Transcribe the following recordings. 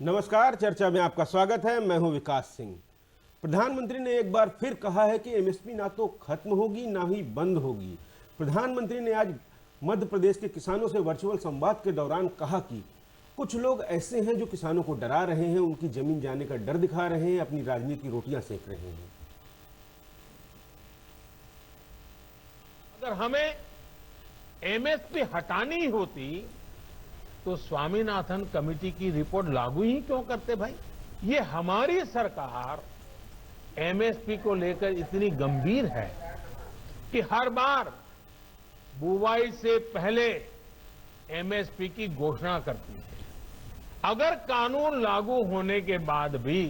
नमस्कार, चर्चा में आपका स्वागत है। मैं हूं विकास सिंह। प्रधानमंत्री ने एक बार फिर कहा है कि एमएसपी ना तो खत्म होगी ना ही बंद होगी। प्रधानमंत्री ने आज मध्य प्रदेश के किसानों से वर्चुअल संवाद के दौरान कहा कि कुछ लोग ऐसे हैं जो किसानों को डरा रहे हैं, उनकी जमीन जाने का डर दिखा रहे हैं, अपनी राजनीति की रोटियां सेक रहे हैं। अगर हमें एमएसपी हटानी होती तो स्वामीनाथन कमेटी की रिपोर्ट लागू ही क्यों करते भाई। ये हमारी सरकार एमएसपी को लेकर इतनी गंभीर है कि हर बार बुवाई से पहले एमएसपी की घोषणा करती है। अगर कानून लागू होने के बाद भी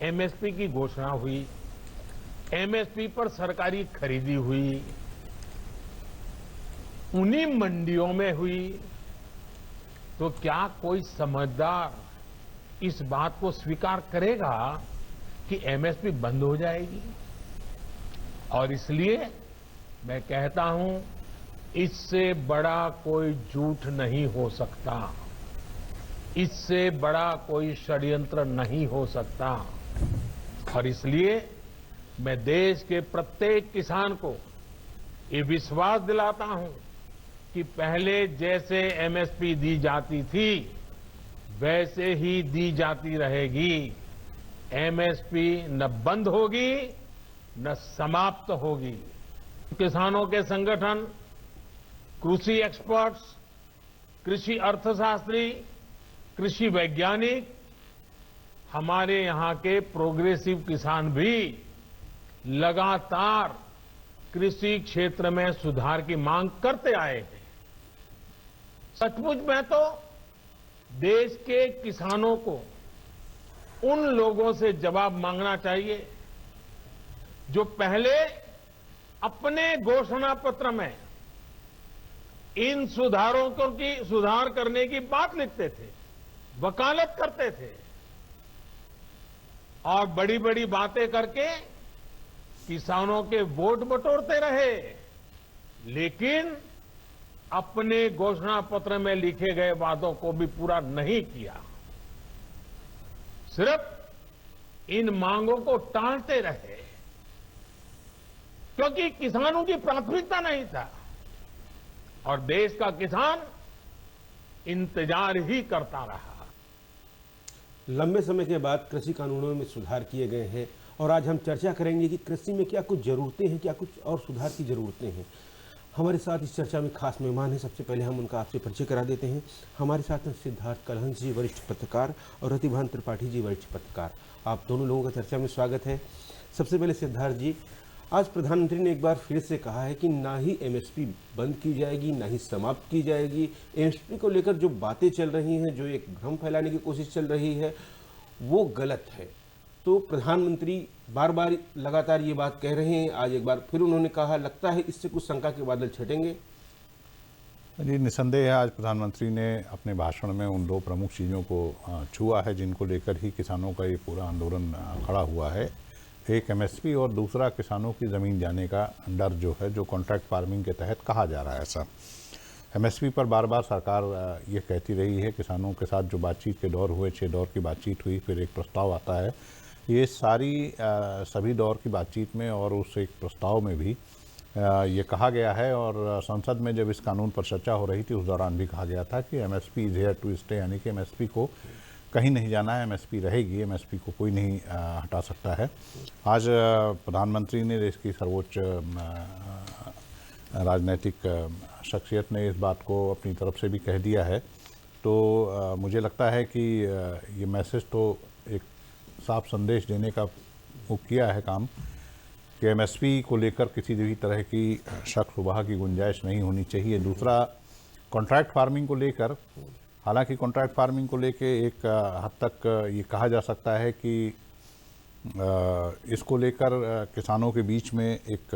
एमएसपी की घोषणा हुई, एमएसपी पर सरकारी खरीदी हुई, उन्हीं मंडियों में हुई, तो क्या कोई समझदार इस बात को स्वीकार करेगा कि एमएसपी बंद हो जाएगी? और इसलिए मैं कहता हूं, इससे बड़ा कोई झूठ नहीं हो सकता, इससे बड़ा कोई षड्यंत्र नहीं हो सकता। और इसलिए मैं देश के प्रत्येक किसान को ये विश्वास दिलाता हूं कि पहले जैसे एमएसपी दी जाती थी वैसे ही दी जाती रहेगी। एमएसपी न बंद होगी न समाप्त होगी। किसानों के संगठन, कृषि एक्सपर्ट्स, कृषि अर्थशास्त्री, कृषि वैज्ञानिक, हमारे यहां के प्रोग्रेसिव किसान भी लगातार कृषि क्षेत्र में सुधार की मांग करते आए हैं। सचमुच में तो देश के किसानों को उन लोगों से जवाब मांगना चाहिए जो पहले अपने घोषणा पत्र में इन सुधारों की सुधार करने की बात लिखते थे, वकालत करते थे और बड़ी बड़ी बातें करके किसानों के वोट बटोरते रहे, लेकिन अपने घोषणा पत्र में लिखे गए वादों को भी पूरा नहीं किया। सिर्फ इन मांगों को टालते रहे क्योंकि किसानों की प्राथमिकता नहीं था और देश का किसान इंतजार ही करता रहा। लंबे समय के बाद कृषि कानूनों में सुधार किए गए हैं और आज हम चर्चा करेंगे कि कृषि में क्या कुछ जरूरतें हैं, क्या कुछ और सुधार की जरूरतें हैं। हमारे साथ इस चर्चा में खास मेहमान हैं। सबसे पहले हम उनका आपसे परिचय करा देते हैं। हमारे साथ हैं सिद्धार्थ कलहंस जी, वरिष्ठ पत्रकार, और रतिभान त्रिपाठी जी, वरिष्ठ पत्रकार। आप दोनों लोगों का चर्चा में स्वागत है। सबसे पहले सिद्धार्थ जी, आज प्रधानमंत्री ने एक बार फिर से कहा है कि ना ही एमएसपी बंद की जाएगी ना ही समाप्त की जाएगी। एमएसपी को लेकर जो बातें चल रही हैं, जो एक भ्रम फैलाने की कोशिश चल रही है, वो गलत है। तो प्रधानमंत्री बार बार लगातार ये बात कह रहे हैं, आज एक बार फिर उन्होंने कहा, लगता है इससे कुछ शंका के बादल छटेंगे। जी, निसंदेह है आज प्रधानमंत्री ने अपने भाषण में उन दो प्रमुख चीज़ों को छुआ है जिनको लेकर ही किसानों का ये पूरा आंदोलन खड़ा हुआ है। एक एमएसपी और दूसरा किसानों की ज़मीन जाने का डर जो है, जो कॉन्ट्रैक्ट फार्मिंग के तहत कहा जा रहा है। ऐसा एमएसपी पर बार बार सरकार ये कहती रही है। किसानों के साथ जो बातचीत के दौर हुए, 6 दौर की बातचीत हुई, फिर एक प्रस्ताव आता है। ये सभी दौर की बातचीत में और उस एक प्रस्ताव में भी ये कहा गया है और संसद में जब इस कानून पर चर्चा हो रही थी उस दौरान भी कहा गया था कि MSP is here to stay, यानी कि एमएसपी को कहीं नहीं जाना है, एमएसपी रहेगी, एमएसपी को कोई नहीं हटा सकता है। आज प्रधानमंत्री ने देश की सर्वोच्च राजनीतिक शख्सियत ने इस बात को अपनी तरफ से भी कह दिया है। तो मुझे लगता है कि ये मैसेज तो एक साफ संदेश देने का वो किया है काम कि एमएसपी को लेकर किसी भी तरह की शक शुबह की गुंजाइश नहीं होनी चाहिए। दूसरा, कॉन्ट्रैक्ट फार्मिंग को लेकर, हालांकि कॉन्ट्रैक्ट फार्मिंग को लेकर एक हद तक ये कहा जा सकता है कि इसको लेकर किसानों के बीच में एक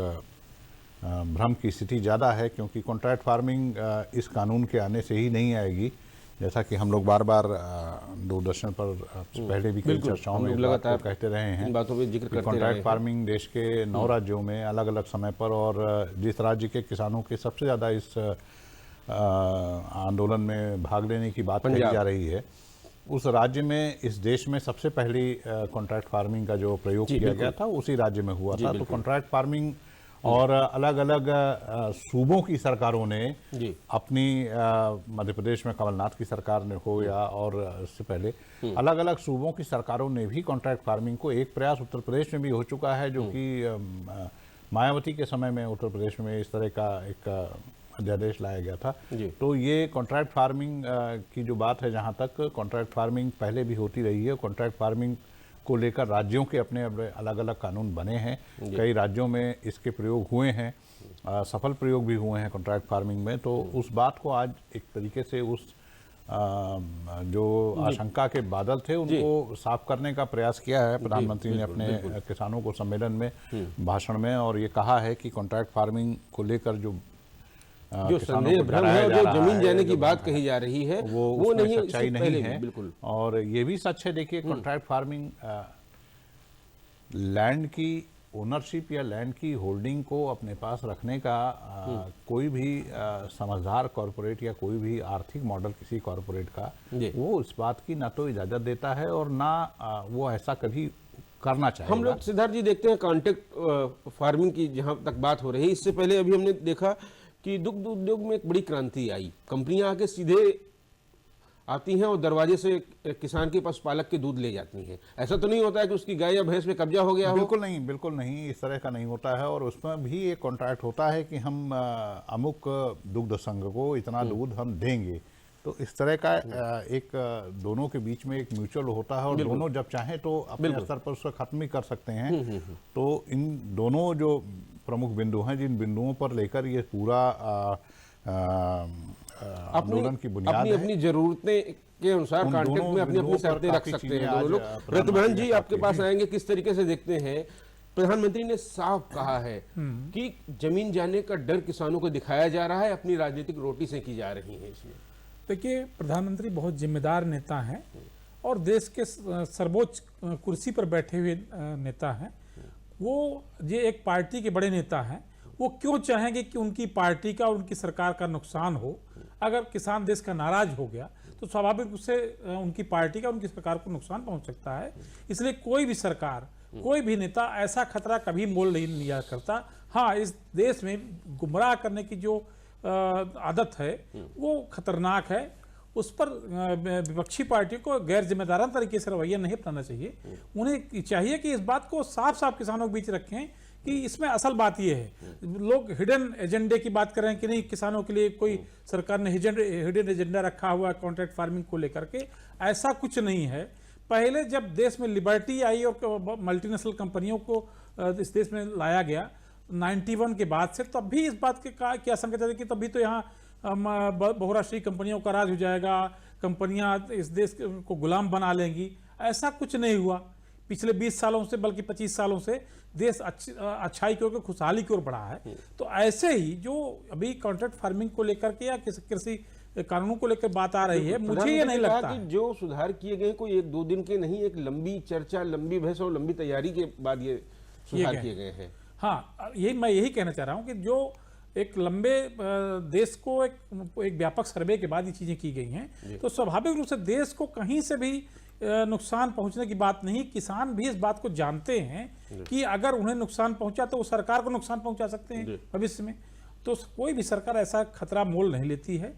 भ्रम की स्थिति ज़्यादा है, क्योंकि कॉन्ट्रैक्ट फार्मिंग इस कानून के आने से ही नहीं आएगी। जैसा कि हम लोग बार बार दूरदर्शन पर पहले भी कई चर्चाओं में लगातार कहते रहे हैं, बातों पे जिक्र करते कॉन्ट्रैक्ट फार्मिंग देश के 9 राज्यों में अलग अलग समय पर, और जिस राज्य के किसानों के सबसे ज़्यादा इस आंदोलन में भाग लेने की बात कही जा रही है, उस राज्य में, इस देश में सबसे पहली कॉन्ट्रैक्ट फार्मिंग का जो प्रयोग जी, किया बिल्कुल। गया था उसी राज्य में हुआ जी, था। तो बिल्कुल। कॉन्ट्रैक्ट फार्मिंग और अलग अलग सूबों की सरकारों ने जी। अपनी मध्य प्रदेश में कमलनाथ की सरकार ने हो या और इससे पहले अलग अलग सूबों की सरकारों ने भी कॉन्ट्रैक्ट फार्मिंग को, एक प्रयास उत्तर प्रदेश में भी हो चुका है जो कि मायावती के समय में उत्तर प्रदेश में इस तरह का एक अध्यादेश लाया गया था। जी। तो ये कॉन्ट्रैक्ट फार्मिंग की जो बात है, जहाँ तक कॉन्ट्रैक्ट फार्मिंग पहले भी होती रही है, कॉन्ट्रैक्ट फार्मिंग को लेकर राज्यों के अपने अपने अलग अलग कानून बने हैं। कई राज्यों में इसके प्रयोग हुए हैं, सफल प्रयोग भी हुए हैं कॉन्ट्रैक्ट फार्मिंग में। तो उस बात को आज एक तरीके से उस जो आशंका के बादल थे उनको साफ करने का प्रयास किया है प्रधानमंत्री ने अपने किसानों को सम्मेलन में, भाषण में, और ये कहा है कि कॉन्ट्रैक्ट फार्मिंग को लेकर जो संदेह भ्रम है और जो जमीन जाने की बात कही जा रही है वो नहीं, सच्चाई नहीं है। बिल्कुल। और ये भी सच है, देखिए कॉन्ट्रैक्ट फार्मिंग लैंड की ओनरशिप या लैंड की होल्डिंग को अपने पास रखने का कोई भी समझदार कॉरपोरेट या कोई भी आर्थिक मॉडल किसी कॉरपोरेट का वो इस बात की ना तो इजाजत देता है और ना वो ऐसा कभी करना चाहिए। हम लोग सिद्धार्थ जी देखते हैं कॉन्ट्रैक्ट फार्मिंग की जहां तक बात हो रही है, इससे पहले अभी हमने देखा कि दुग्ध उद्योग में एक बड़ी क्रांति आई। कंपनियां आके सीधे आती हैं और दरवाजे से किसान के पशुपालक के दूध ले जाती हैं। ऐसा तो नहीं होता है कि उसकी गाय या भैंस पे कब्जा हो गया हो? बिल्कुल नहीं, बिल्कुल नहीं, इस तरह का नहीं होता है। और उसमें भी एक कॉन्ट्रैक्ट होता है कि हम अमुक दुग्ध संघ को इतना दूध हम देंगे। तो इस तरह का एक दोनों के बीच में एक म्यूचुअल होता है और दोनों जब चाहें तो अपने स्तर पर उसको खत्म भी कर सकते हैं। तो इन दोनों जो प्रमुख बिंदु हैं, जिन बिंदुओं पर लेकर ये पूरा आंदोलन की बुनियाद है, अपनी जरूरतें के अनुसार कॉन्ट्रैक्ट में अपनी अपनी शर्तें रख सकते हैं दोनों लोग। प्रतिभान जी आपके पास आएंगे, किस तरीके से देखते हैं? प्रधानमंत्री ने साफ कहा है कि जमीन जाने का डर किसानों को दिखाया जा रहा है, अपनी राजनीतिक रोटी से की जा रही है। इसमें देखिए, प्रधानमंत्री बहुत जिम्मेदार नेता हैं और देश के सर्वोच्च कुर्सी पर बैठे हुए नेता हैं। वो ये एक पार्टी के बड़े नेता हैं, वो क्यों चाहेंगे कि उनकी पार्टी का और उनकी सरकार का नुकसान हो? अगर किसान देश का नाराज हो गया तो स्वाभाविक रूप से उनकी पार्टी का, उनकी सरकार को नुकसान पहुंच सकता है। इसलिए कोई भी सरकार, कोई भी नेता ऐसा खतरा कभी मोल नहीं लिया करता। हाँ, इस देश में गुमराह करने की जो आदत है वो खतरनाक है। उस पर विपक्षी पार्टी को गैर जिम्मेदाराना तरीके से रवैया नहीं अपनाना चाहिए। उन्हें चाहिए कि इस बात को साफ साफ किसानों के बीच रखें कि इसमें असल बात यह है। लोग हिडन एजेंडे की बात कर रहे हैं कि नहीं, किसानों के लिए कोई सरकार ने हिडन एजेंडा रखा हुआ है कॉन्ट्रैक्ट फार्मिंग को लेकर के। ऐसा कुछ नहीं है। पहले जब देश में लिबर्टी आई और मल्टीनेशनल कंपनियों को इस देश में लाया गया 91 के बाद से, तब भी इस बात की आशंका थी कि तभी तो यहाँ बहुराष्ट्रीय कंपनियों का राज हो जाएगा, कंपनियां इस देश को गुलाम बना लेंगी। ऐसा कुछ नहीं हुआ। पिछले 20 सालों से, बल्कि 25 सालों से देश अच्छाई की ओर, खुशहाली की ओर बढ़ा है। तो ऐसे ही जो अभी कॉन्ट्रैक्ट फार्मिंग को लेकर के या कृषि कानूनों को लेकर बात आ रही है, मुझे ये नहीं लगता कि जो सुधार किए गए कोई 1-2 दिन के नहीं, एक लंबी चर्चा, लंबी बहस और लंबी तैयारी के बाद ये सुधार किए गए हैं। हाँ, मैं यही कहना चाह रहा हूँ कि जो एक लंबे देश को एक व्यापक सर्वे के बाद ये चीजें की गई हैं, तो स्वाभाविक रूप से देश को कहीं से भी नुकसान पहुंचने की बात नहीं। किसान भी इस बात को जानते हैं कि अगर उन्हें नुकसान पहुंचा तो वो सरकार को नुकसान पहुंचा सकते हैं भविष्य में। तो कोई भी सरकार ऐसा खतरा मोल नहीं लेती है।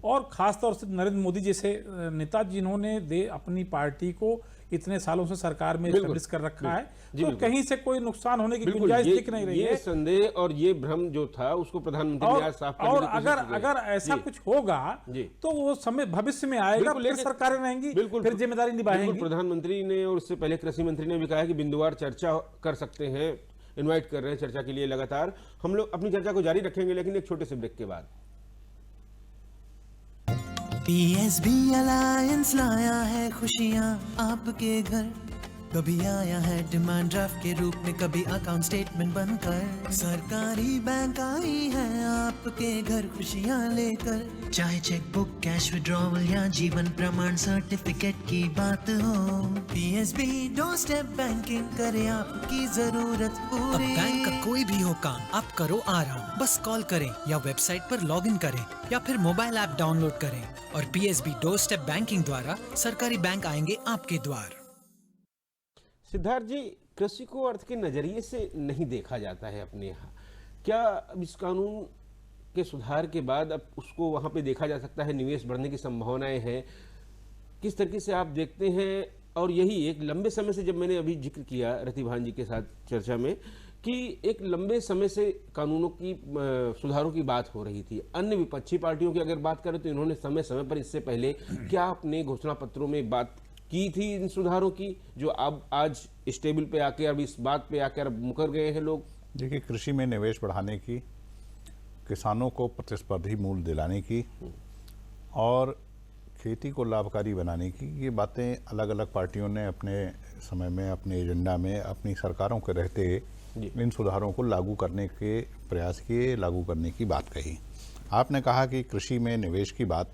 और खासतौर से नरेंद्र मोदी जैसे नेता, जिन्होंने अपनी पार्टी को इतने सालों से सरकार में स्टैब्लिश कर रखा है, तो कहीं से कोई नुकसान होने की गुंजाइश दिख नहीं रही है। ये संदेह और ये भ्रम जो था उसको प्रधानमंत्री ने आज साफ और अगर ऐसा कुछ होगा तो वो समय भविष्य में आएगा, फिर सरकारें रहेंगी, फिर जिम्मेदारी निभाएंगी। प्रधानमंत्री ने और उससे पहले कृषि मंत्री ने भी कहा कि बिंदुवार चर्चा कर सकते हैं, इन्वाइट कर रहे हैं चर्चा के लिए लगातार। हम लोग अपनी चर्चा को जारी रखेंगे, लेकिन एक छोटे से ब्रेक के बाद। PSB अलायंस लाया है खुशियाँ आपके घर, कभी आया है डिमांड ड्राफ्ट के रूप में, कभी अकाउंट स्टेटमेंट बनकर। सरकारी बैंक आई है आपके घर खुशियाँ लेकर। चाहे चेक बुक, कैश विड्रॉवल या जीवन प्रमाण सर्टिफिकेट की बात हो, PSB डोर स्टेप बैंकिंग करे आपकी जरूरत पूरी। अब बैंक का कोई भी हो काम, आप करो आराम। बस कॉल करें या वेबसाइट पर लॉगिन करें या फिर मोबाइल ऐप डाउनलोड करें और PSB डोर स्टेप बैंकिंग द्वारा सरकारी बैंक आएंगे आपके द्वार। सिद्धार्थ जी, कृषि को अर्थ के नज़रिए से नहीं देखा जाता है अपने यहाँ। क्या अब इस कानून के सुधार के बाद अब उसको वहाँ पे देखा जा सकता है, निवेश बढ़ने की संभावनाएं हैं? किस तरीके से आप देखते हैं? और यही एक लंबे समय से, जब मैंने अभी जिक्र किया रतिभान जी के साथ चर्चा में, कि एक लंबे समय से कानूनों की सुधारों की बात हो रही थी। अन्य विपक्षी पार्टियों की अगर बात करें तो इन्होंने समय समय पर इससे पहले क्या अपने घोषणा पत्रों में बात की थी इन सुधारों की, जो अब आज स्टेबल पे आके अब इस बात पे आकर मुकर गए हैं लोग? देखिए, कृषि में निवेश बढ़ाने की, किसानों को प्रतिस्पर्धी मूल्य दिलाने की और खेती को लाभकारी बनाने की, ये बातें अलग अलग पार्टियों ने अपने समय में, अपने एजेंडा में, अपनी सरकारों के रहते इन सुधारों को लागू करने के प्रयास किए, लागू करने की बात कही। आपने कहा कि कृषि में निवेश की बात,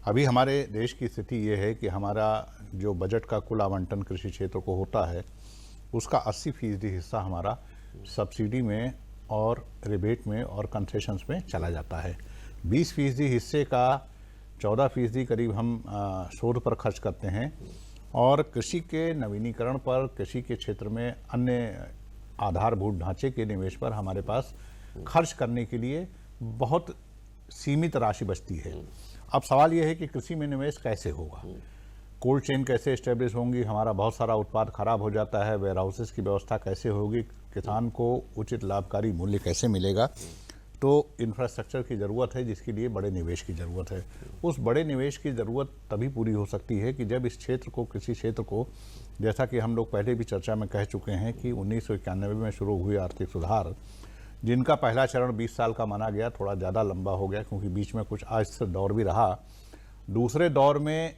अभी हमारे देश की स्थिति ये है कि हमारा जो बजट का कुल आवंटन कृषि क्षेत्र को होता है, उसका 80% हिस्सा हमारा सब्सिडी में और रिबेट में और कंसेशंस में चला जाता है। 20% हिस्से का 14% करीब हम शोध पर खर्च करते हैं और कृषि के नवीनीकरण पर, कृषि के क्षेत्र में अन्य आधारभूत ढांचे के निवेश पर हमारे पास खर्च करने के लिए बहुत सीमित राशि बचती है। अब सवाल यह है कि कृषि में निवेश कैसे होगा, कोल्ड चेन कैसे एस्टेब्लिश होंगी, हमारा बहुत सारा उत्पाद खराब हो जाता है, वेयर हाउसेस की व्यवस्था कैसे होगी, किसान को उचित लाभकारी मूल्य कैसे मिलेगा। तो इंफ्रास्ट्रक्चर की ज़रूरत है, जिसके लिए बड़े निवेश की ज़रूरत है। उस बड़े निवेश की ज़रूरत तभी पूरी हो सकती है कि जब इस क्षेत्र को, कृषि क्षेत्र को, जैसा कि हम लोग पहले भी चर्चा में कह चुके हैं कि 1991 में शुरू हुए आर्थिक सुधार, जिनका पहला चरण 20 साल का माना गया, थोड़ा ज़्यादा लंबा हो गया क्योंकि बीच में कुछ अस्थिर दौर भी रहा। दूसरे दौर में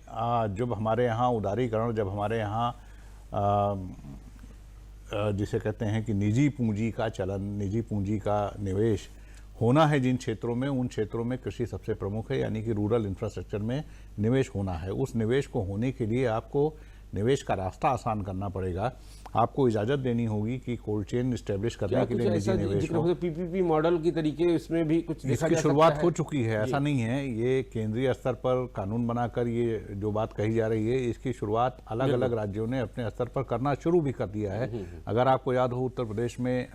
जब हमारे यहाँ उदारीकरण, जब हमारे यहाँ जिसे कहते हैं कि निजी पूंजी का चलन, निजी पूंजी का निवेश होना है जिन क्षेत्रों में, उन क्षेत्रों में कृषि सबसे प्रमुख है, यानी कि रूरल इंफ्रास्ट्रक्चर में निवेश होना है। उस निवेश को होने के लिए आपको निवेश का रास्ता आसान करना पड़ेगा। आपको इजाज़त देनी होगी कि कोल्ड चेन स्टैब्लिश करने के लिए निजी निवेश हो। PPP मॉडल की तरीके इसमें भी कुछ देखा इसकी जा शुरुआत सकता हो है? चुकी है, ऐसा नहीं है। ये केंद्रीय स्तर पर कानून बनाकर ये जो बात कही जा रही है, इसकी शुरुआत अलग अलग राज्यों ने अपने स्तर पर करना शुरू भी कर दिया है। अगर आपको याद हो, उत्तर प्रदेश में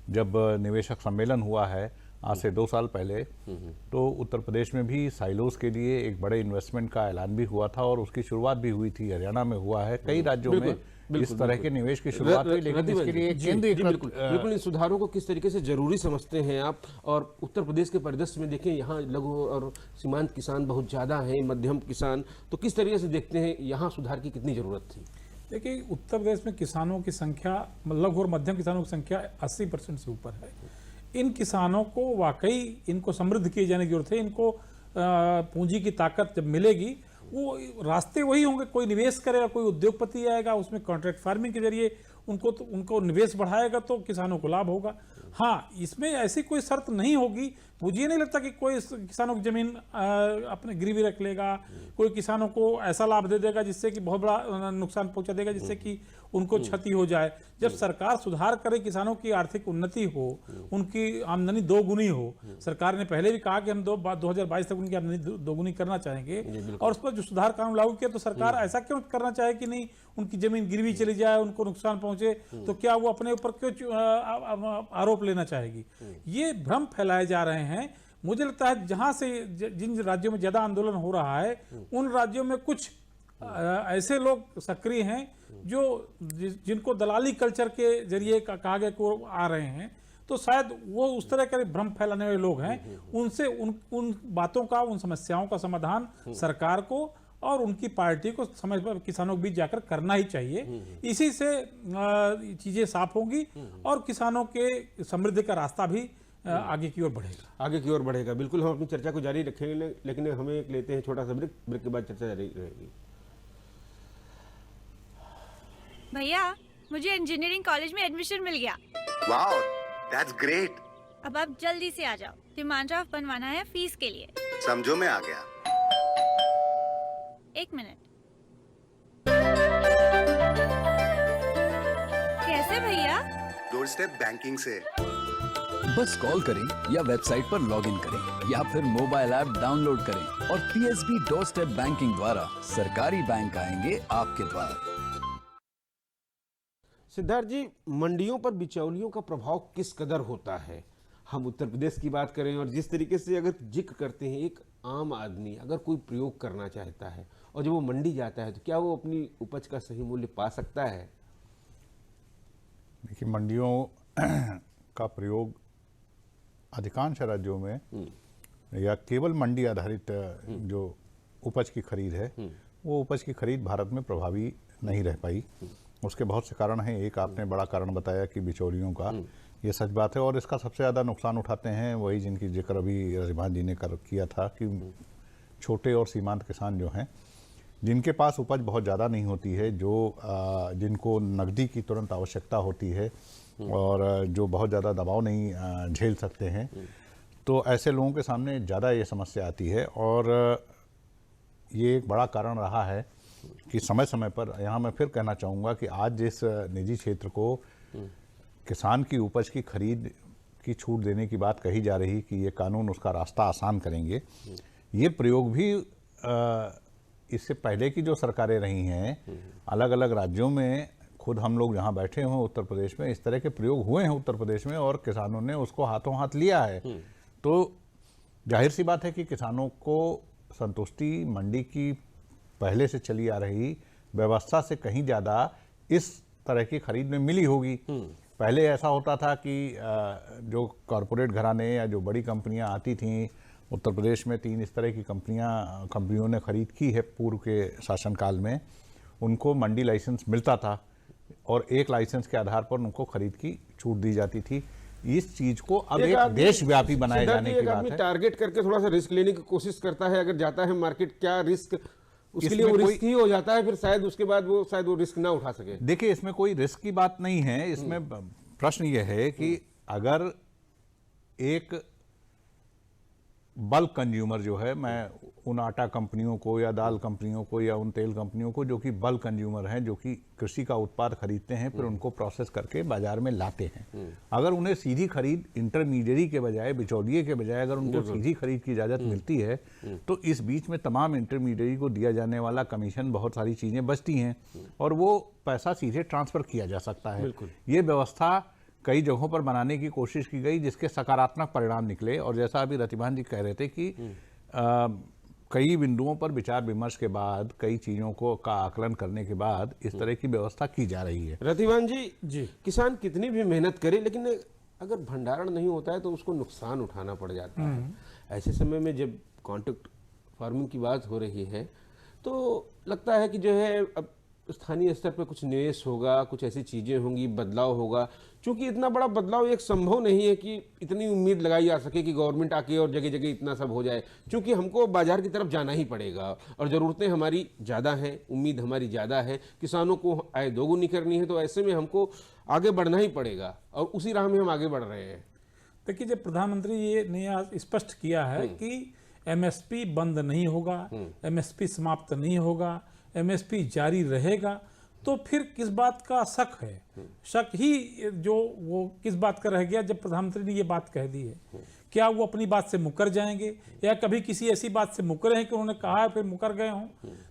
जब निवेशक सम्मेलन हुआ है आज से 2 साल पहले, तो उत्तर प्रदेश में भी साइलोस के लिए एक बड़े इन्वेस्टमेंट का ऐलान भी हुआ था और उसकी शुरुआत भी हुई थी। हरियाणा में हुआ है, कई राज्यों में इस तरह के निवेश की शुरुआत हुई, लेकिन इसके लिए केंद्रीय बिल्कुल इन सुधारों को किस तरीके से जरूरी समझते हैं आप? और उत्तर प्रदेश के परिदृश्य में देखें, यहाँ लघु और सीमांत किसान बहुत ज़्यादा हैं, मध्यम किसान, तो किस तरीके से देखते हैं यहाँ सुधार की कितनी ज़रूरत थी? देखिए, उत्तर प्रदेश में किसानों की संख्या, लघु और मध्यम किसानों की संख्या 80% से ऊपर है। इन किसानों को वाकई इनको समृद्ध किए जाने की जरूरत है। इनको पूंजी की ताकत जब मिलेगी, वो रास्ते वही होंगे, कोई निवेश करेगा, कोई उद्योगपति आएगा, उसमें कॉन्ट्रैक्ट फार्मिंग के जरिए उनको निवेश बढ़ाएगा तो किसानों को लाभ होगा। हाँ, इसमें ऐसी कोई शर्त नहीं होगी। मुझे नहीं लगता कि कोई किसानों की जमीन अपने गिरवी रख लेगा, कोई किसानों को ऐसा लाभ दे देगा जिससे कि बहुत बड़ा नुकसान पहुंचा देगा, जिससे कि उनको क्षति हो जाए। जब सरकार सुधार करे, किसानों की आर्थिक उन्नति हो, उनकी आमदनी दोगुनी हो। सरकार ने पहले भी कहा कि हम 2022 तक उनकी आमदनी दोगुनी करना चाहेंगे, और उस पर जो सुधार कानून लागू किया, तो सरकार ऐसा क्यों करना चाहे कि नहीं उनकी जमीन गिरवी चली जाए, उनको नुकसान पहुंचे, तो क्या वो अपने ऊपर क्यों आरोप लेना चाहेगी? ये भ्रम फैलाए जा रहे हैं। मुझे लगता है जहां से जिन राज्यों में ज्यादा आंदोलन हो रहा है, उन राज्यों में कुछ ऐसे लोग सक्रिय हैं जो जिनको दलाली कल्चर के जरिए कागे को आ रहे हैं। तो शायद वो उस तरह के भ्रम फैलाने वाले लोग हैं। उनसे उन बातों का, उन समस्याओं का समाधान सरकार को और उनकी पार्टी को समय पर किसानों के बीच जाकर करना ही चाहिए। इसी से चीजें साफ होंगी और किसानों के समृद्धि का रास्ता भी आगे की ओर बढ़ेगा। आगे की ओर बढ़ेगा। बिल्कुल, हम अपनी चर्चा को जारी रखेंगे, लेकिन हमें एक लेते हैं छोटा सा ब्रेक। ब्रेक के बाद चर्चा जारी रहेगी। भैया मुझे इंजीनियरिंग कॉलेज में एडमिशन मिल गया। Wow, that's great. अब आप जल्दी से आ जाओ, डिमांड ड्राफ्ट बनवाना है फीस के लिए। समझो मैं आ गया। 1 मिनट। कैसे भैया? डोर स्टेप बैंकिंग से। बस कॉल करें या वेबसाइट पर लॉगिन करें या फिर मोबाइल ऐप डाउनलोड करें और पीएसबी डोर स्टेप बैंकिंग द्वारा सरकारी बैंक आएंगे आपके द्वार। सिद्धार्थ जी, मंडियों पर बिचौलियों का प्रभाव किस कदर होता है? हम उत्तर प्रदेश की बात करें और जिस तरीके से अगर जिक्र करते हैं, एक आम आदमी अगर कोई प्रयोग करना चाहता है और जब वो मंडी जाता है तो क्या वो अपनी उपज का सही मूल्य पा सकता है? देखिए, मंडियों का प्रयोग अधिकांश राज्यों में या केवल मंडी आधारित जो उपज की खरीद है, वो उपज की खरीद भारत में प्रभावी नहीं रह पाई। उसके बहुत से कारण हैं। एक आपने बड़ा कारण बताया कि बिचौलियों का, ये सच बात है, और इसका सबसे ज़्यादा नुकसान उठाते हैं वही जिनकी जिक्र अभी रजभान जी ने किया था कि छोटे और सीमांत किसान जो हैं, जिनके पास उपज बहुत ज़्यादा नहीं होती है, जो जिनको नकदी की तुरंत आवश्यकता होती है और जो बहुत ज़्यादा दबाव नहीं झेल सकते हैं, तो ऐसे लोगों के सामने ज़्यादा ये समस्या आती है। और ये एक बड़ा कारण रहा है कि समय समय पर, यहाँ मैं फिर कहना चाहूँगा कि आज जिस निजी क्षेत्र को किसान की उपज की खरीद की छूट देने की बात कही जा रही कि ये कानून उसका रास्ता आसान करेंगे, ये प्रयोग भी इससे पहले की जो सरकारें रही हैं अलग अलग राज्यों में, खुद हम लोग जहाँ बैठे हुए उत्तर प्रदेश में, इस तरह के प्रयोग हुए हैं उत्तर प्रदेश में और किसानों ने उसको हाथों हाथ लिया है। तो जाहिर सी बात है कि किसानों को संतुष्टि मंडी की पहले से चली आ रही व्यवस्था से कहीं ज़्यादा इस तरह की खरीद में मिली होगी। पहले ऐसा होता था कि जो कॉरपोरेट घराने या जो बड़ी कंपनियां आती थीं उत्तर प्रदेश में, 3 इस तरह की कंपनियों ने खरीद की है पूर्व के शासनकाल में, उनको मंडी लाइसेंस मिलता था और एक लाइसेंस के आधार पर उनको खरीद की छूट दी जाती थी। इस चीज को अब एक देशव्यापी बनाए जाने की बात है। टारगेट करके थोड़ा सा रिस्क लेने की कोशिश करता है, अगर जाता है मार्केट, क्या रिस्क उसके लिए वो रिस्क ही हो जाता है, फिर शायद उसके बाद वो रिस्क ना उठा सके। देखिए, इसमें कोई रिस्क की बात नहीं है। इसमें प्रश्न ये है कि अगर एक बल्क कंज्यूमर जो है, मैं उन आटा कंपनियों को या दाल कंपनियों को या उन तेल कंपनियों को जो कि बल्क कंज्यूमर हैं, जो कि कृषि का उत्पाद खरीदते हैं फिर उनको प्रोसेस करके बाजार में लाते हैं, अगर उन्हें सीधी खरीद इंटरमीडियरी के बजाय, बिचौलिए के बजाय अगर उनको सीधी खरीद की इजाजत मिलती है, तो इस बीच में तमाम इंटरमीडियरी को दिया जाने वाला कमीशन, बहुत सारी चीजें बचती हैं और वो पैसा सीधे ट्रांसफर किया जा सकता है। ये व्यवस्था कई जगहों पर बनाने की कोशिश की गई जिसके सकारात्मक परिणाम निकले, और जैसा अभी रतिभान जी कह रहे थे कि कई बिंदुओं पर विचार विमर्श के बाद, कई चीजों को का आकलन करने के बाद इस तरह की व्यवस्था की जा रही है। रतिभान जी, किसान कितनी भी मेहनत करे लेकिन अगर भंडारण नहीं होता है तो उसको नुकसान उठाना पड़ जाता है। ऐसे समय में जब कॉन्ट्रैक्ट फार्मिंग की बात हो रही है तो लगता है कि जो है अब स्थानीय स्तर पर कुछ निवेश होगा, कुछ ऐसी चीजें होंगी, बदलाव होगा। क्योंकि इतना बड़ा बदलाव एक संभव नहीं है कि इतनी उम्मीद लगाई जा सके कि गवर्नमेंट आके और जगह जगह इतना सब हो जाए, क्योंकि हमको बाजार की तरफ जाना ही पड़ेगा और ज़रूरतें हमारी ज़्यादा हैं, उम्मीद हमारी ज़्यादा है, किसानों को आय दोगुनी करनी है, तो ऐसे में हमको आगे बढ़ना ही पड़ेगा और उसी राह में हम आगे बढ़ रहे हैं। देखिए, जब प्रधानमंत्री ये ने आज स्पष्ट किया है कि एमएसपी बंद नहीं होगा, एमएसपी समाप्त नहीं होगा, एमएसपी जारी रहेगा, तो फिर किस बात का शक है? शक ही जो वो किस बात का रह गया जब प्रधानमंत्री ने ये बात कह दी है? क्या वो अपनी बात से मुकर जाएंगे या कभी किसी ऐसी बात से मुकरे हैं कि उन्होंने कहा है फिर मुकर गए हों?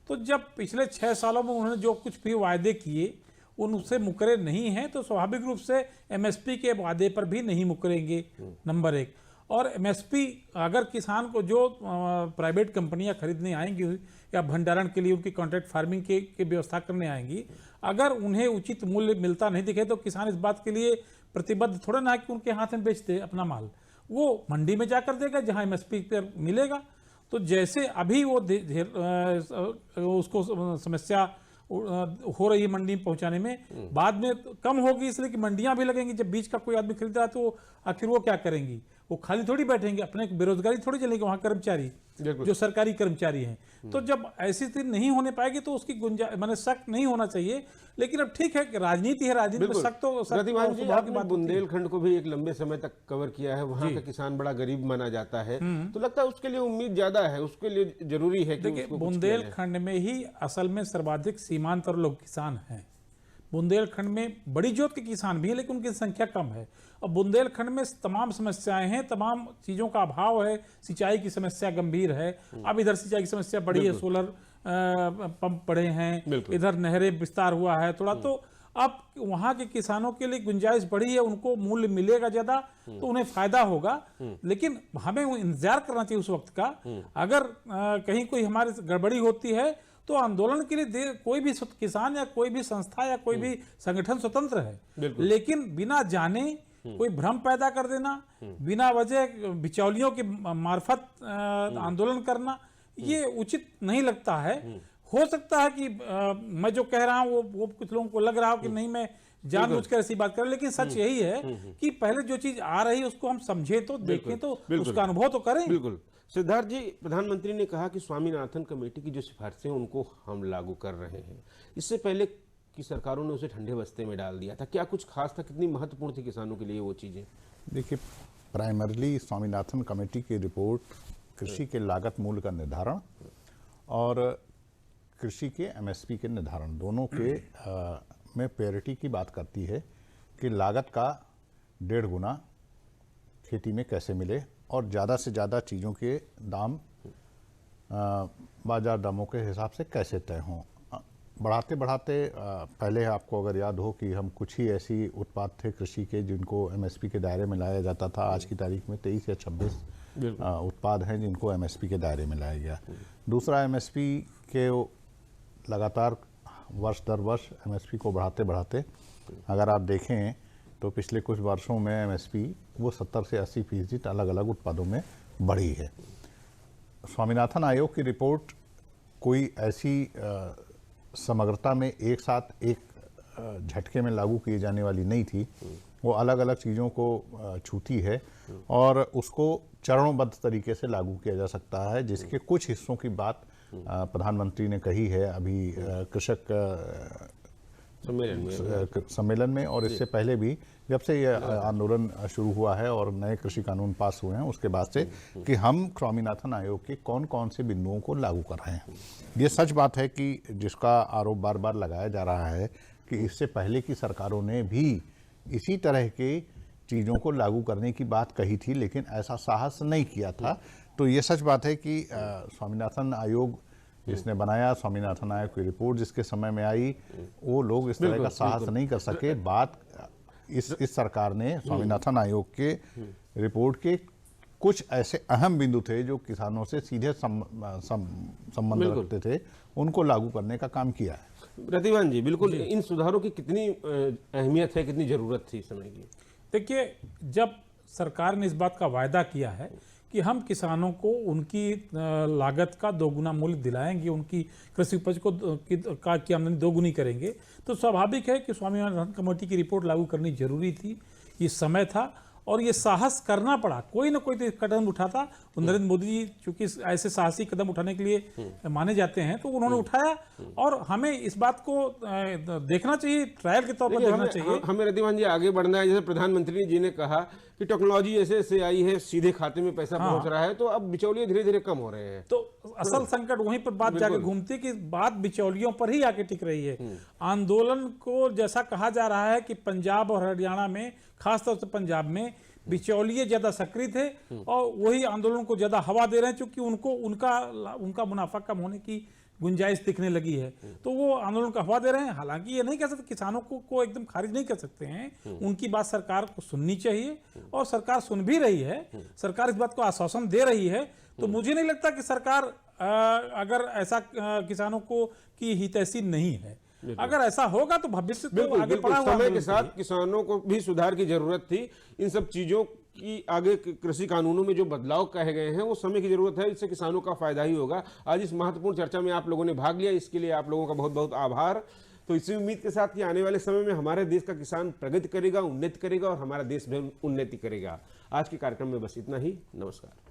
तो जब पिछले 6 सालों में उन्होंने जो कुछ भी वायदे किए उनसे मुकरे नहीं हैं, तो स्वाभाविक रूप से एमएसपी के वादे पर भी नहीं मुकरेंगे, नंबर 1। और एमएसपी अगर किसान को जो प्राइवेट कंपनियां खरीदने आएंगी या भंडारण के लिए उनकी कॉन्ट्रैक्ट फार्मिंग की व्यवस्था करने आएंगी, अगर उन्हें उचित मूल्य मिलता नहीं दिखे तो किसान इस बात के लिए प्रतिबद्ध थोड़ा ना कि उनके हाथ में बेच दे अपना माल, वो मंडी में जाकर देगा जहां एमएसपी पर मिलेगा। तो जैसे अभी वो उसको समस्या हो रही है मंडी में पहुंचाने में, बाद में कम होगी इसलिए कि मंडियां भी लगेंगी। जब बीज का कोई आदमी खरीद रहा है तो आखिर वो क्या करेंगी? वो खाली थोड़ी बैठेंगे, अपने बेरोजगारी थोड़ी चलेगी वहाँ कर्मचारी जो सरकारी कर्मचारी हैं। तो जब ऐसी स्थिति नहीं होने पाएगी तो उसकी गुंजाइश मैंने शक नहीं होना चाहिए। लेकिन अब ठीक है कि राजनीति है, राजनीति में शक तो प्रतिभान जी, स्वभाव की आपने बात होती है। बुंदेलखंड को भी एक लंबे समय तक कवर किया है, वहाँ का किसान बड़ा गरीब माना जाता है, तो लगता है उसके लिए उम्मीद ज्यादा है, उसके लिए जरूरी है कि देखिए, उसको कुछ किया जाए। बुंदेलखंड में ही असल में सर्वाधिक सीमांतर लोग किसान हैं। बुंदेलखंड में बड़ी जोत के किसान भी हैं, लेकिन उनकी संख्या कम है। और बुंदेलखंड में तमाम समस्याएं हैं, तमाम चीज़ों का अभाव है, सिंचाई की समस्या गंभीर है। अब इधर सिंचाई की समस्या बड़ी है, सोलर पंप पड़े हैं, इधर नहरें विस्तार हुआ है थोड़ा, तो अब वहाँ के किसानों के लिए गुंजाइश बढ़ी है, उनको मूल्य मिलेगा ज्यादा तो उन्हें फायदा होगा। लेकिन हमें इंतजार करना चाहिए उस वक्त का। अगर कहीं कोई हमारे गड़बड़ी होती है तो आंदोलन के लिए कोई भी किसान या कोई भी संस्था या कोई भी संगठन स्वतंत्र है, लेकिन बिना जाने कोई भ्रम पैदा कर देना, बिना वजह बिचौलियों के मार्फत आंदोलन करना, ये उचित नहीं लगता है। हो सकता है कि मैं जो कह रहा हूं वो कुछ लोगों को लग रहा हो कि नहीं मैं जानबूझकर ऐसी बात कर, लेकिन सच यही है कि पहले जो चीज आ रही है उसको हम समझे तो देखें तो उसका अनुभव तो करें। बिल्कुल। सिद्धार्थ जी, प्रधानमंत्री ने कहा कि स्वामीनाथन कमेटी की जो सिफारिशें उनको हम लागू कर रहे हैं। इससे पहले की सरकारों ने उसे ठंडे बस्ते में डाल दिया था, क्या कुछ खास था, कितनी महत्वपूर्ण थी किसानों के लिए वो चीजें? देखिए, प्राइमरली स्वामीनाथन कमेटी की रिपोर्ट कृषि के लागत मूल्य का निर्धारण और कृषि के एमएसपी के निर्धारण दोनों के में पेरिटी की बात करती है कि लागत का 1.5 गुना खेती में कैसे मिले और ज़्यादा से ज़्यादा चीज़ों के दाम बाजार दामों के हिसाब से कैसे तय हों। बढ़ाते बढ़ाते पहले आपको अगर याद हो कि हम कुछ ही ऐसी उत्पाद थे कृषि के जिनको एमएसपी के दायरे में लाया जाता था। आज की तारीख में 23 या 26 उत्पाद हैं जिनको एमएसपी के दायरे में लाया गया। दूसरा, एमएसपी के लगातार वर्ष दर वर्ष एमएसपी को बढ़ाते बढ़ाते अगर आप देखें तो पिछले कुछ वर्षों में एमएसपी वो 70 से 80% अलग अलग उत्पादों में बढ़ी है। स्वामीनाथन आयोग की रिपोर्ट कोई ऐसी समग्रता में एक साथ एक झटके में लागू किए जाने वाली नहीं थी। वो अलग अलग चीज़ों को छूती है और उसको चरणों तरीके से लागू किया जा सकता है, जिसके कुछ हिस्सों की बात प्रधानमंत्री ने कही है अभी कृषक सम्मेलन में और इससे पहले भी जब से ये आंदोलन शुरू हुआ है और नए कृषि कानून पास हुए हैं उसके बाद से कि हम स्वामीनाथन आयोग के कौन कौन से बिंदुओं को लागू कर रहे हैं। ये सच बात है कि जिसका आरोप बार बार लगाया जा रहा है कि इससे पहले की सरकारों ने भी इसी तरह के चीज़ों को लागू करने की बात कही थी, लेकिन ऐसा साहस नहीं किया था। तो ये सच बात है कि स्वामीनाथन आयोग जिसने बनाया, स्वामीनाथन आयोग की रिपोर्ट जिसके समय में आई, वो लोग इस तरह का साहस नहीं कर सके। बात इस सरकार ने स्वामीनाथन आयोग के रिपोर्ट के कुछ ऐसे अहम बिंदु थे जो किसानों से सीधे संबंध रखते थे, उनको लागू करने का काम किया है। प्रतिभान जी, बिल्कुल, इन सुधारों की कितनी अहमियत है, कितनी जरूरत थी समय की? देखिए, जब सरकार ने इस बात का वायदा किया है कि हम किसानों को उनकी लागत का 2 गुना मूल्य दिलाएंगे, उनकी कृषि उपज की आमदनी 2 गुनी करेंगे, तो स्वाभाविक है कि स्वामीनाथन कमेटी की रिपोर्ट लागू करनी जरूरी थी। ये समय था और ये साहस करना पड़ा, कोई ना कोई तो कदम उठाता। नरेंद्र मोदी जी चूंकि ऐसे साहसी कदम उठाने के लिए माने जाते हैं तो उन्होंने उठाया और हमें इस बात को देखना चाहिए, ट्रायल के तौर पर देखना चाहिए। हमें रतिमान जी आगे बढ़ना है। जैसे प्रधानमंत्री जी ने कहा कि टेक्नोलॉजी ऐसे ऐसे आई है, सीधे खाते में पैसा पहुंच रहा है, तो अब बिचौलिए धीरे धीरे कम हो रहे हैं। तो असल संकट वहीं पर बात जाके घूमती कि बात बिचौलियों पर ही आके टिक रही है। आंदोलन को जैसा कहा जा रहा है कि पंजाब और हरियाणा में, खासतौर से पंजाब में बिचौलिए ज्यादा सक्रिय थे और वही आंदोलन को ज्यादा हवा दे रहे हैं, क्योंकि उनको उनका मुनाफा कम होने की गुंजाइश दिखने लगी है, तो वो आंदोलन का हवा दे रहे हैं। हालांकि ये नहीं कह सकते, किसानों को एकदम खारिज नहीं कर सकते हैं। उनकी बात सरकार को सुननी चाहिए और सरकार सुन भी रही है। सरकार इस बात को आश्वासन दे रही है। तो मुझे नहीं लगता कि सरकार अगर ऐसा किसानों को की हितैषी नहीं है। अगर ऐसा होगा तो भविष्य तो आगे बढ़ा हुआ। समय के साथ किसानों को भी सुधार की जरूरत थी। इन सब चीजों की आगे कृषि कानूनों में जो बदलाव कहे गए हैं वो समय की जरूरत है, इससे किसानों का फायदा ही होगा। आज इस महत्वपूर्ण चर्चा में आप लोगों ने भाग लिया, इसके लिए आप लोगों का बहुत बहुत आभार। तो इसी उम्मीद के साथ कि आने वाले समय में हमारे देश का किसान प्रगति करेगा, उन्नति करेगा और हमारा देश भी उन्नति करेगा। आज के कार्यक्रम में बस इतना ही। नमस्कार।